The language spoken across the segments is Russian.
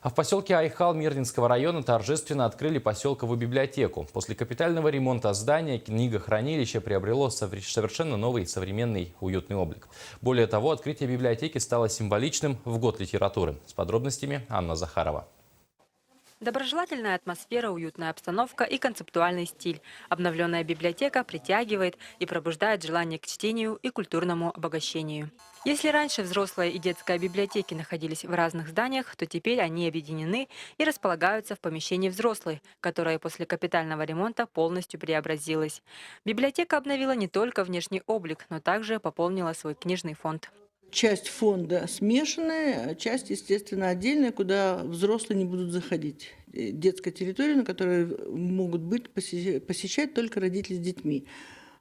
А в поселке Айхал Мирнинского района торжественно открыли поселковую библиотеку. После капитального ремонта здания книгохранилище приобрело совершенно новый современный уютный облик. Более того, открытие библиотеки стало символичным в год литературы. С подробностями Анна Захарова. Доброжелательная атмосфера, уютная обстановка и концептуальный стиль. Обновленная библиотека притягивает и пробуждает желание к чтению и культурному обогащению. Если раньше взрослая и детская библиотеки находились в разных зданиях, то теперь они объединены и располагаются в помещении взрослой, которое после капитального ремонта полностью преобразилось. Библиотека обновила не только внешний облик, но также пополнила свой книжный фонд. Часть фонда смешанная, а часть, естественно, отдельная, куда взрослые не будут заходить. Детская территория, на которой могут быть посещать только родители с детьми.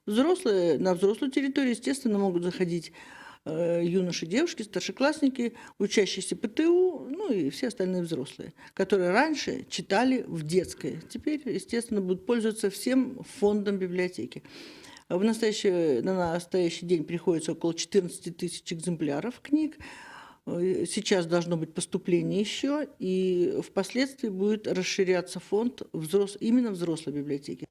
Взрослые, на взрослую территорию, естественно, могут заходить юноши, девушки, старшеклассники, учащиеся ПТУ, ну и все остальные взрослые, которые раньше читали в детской. Теперь, естественно, будут пользоваться всем фондом библиотеки. На настоящий день приходится около 14 тысяч экземпляров книг. Сейчас должно быть поступление еще, и впоследствии будет расширяться фонд именно взрослой библиотеки.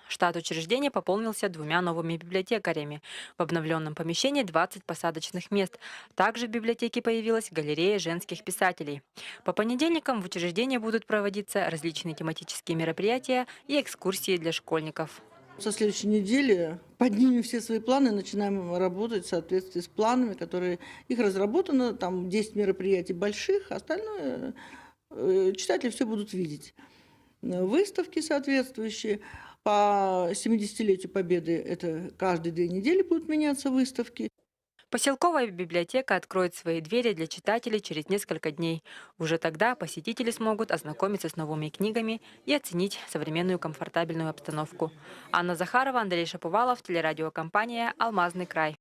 Штат учреждения пополнился 2 новыми библиотекарями. В обновленном помещении 20 посадочных мест. Также в библиотеке появилась галерея женских писателей. По понедельникам в учреждении будут проводиться различные тематические мероприятия и экскурсии для школьников. Со следующей недели поднимем все свои планы, начинаем работать в соответствии с планами, которые их разработано, там 10 мероприятий больших, остальное читатели все будут видеть. Выставки соответствующие. По 70-летию Победы это каждые 2 недели будут меняться выставки. Поселковая библиотека откроет свои двери для читателей через несколько дней. Уже тогда посетители смогут ознакомиться с новыми книгами и оценить современную комфортабельную обстановку. Анна Захарова, Андрей Шаповалов, телерадиокомпания «Алмазный край».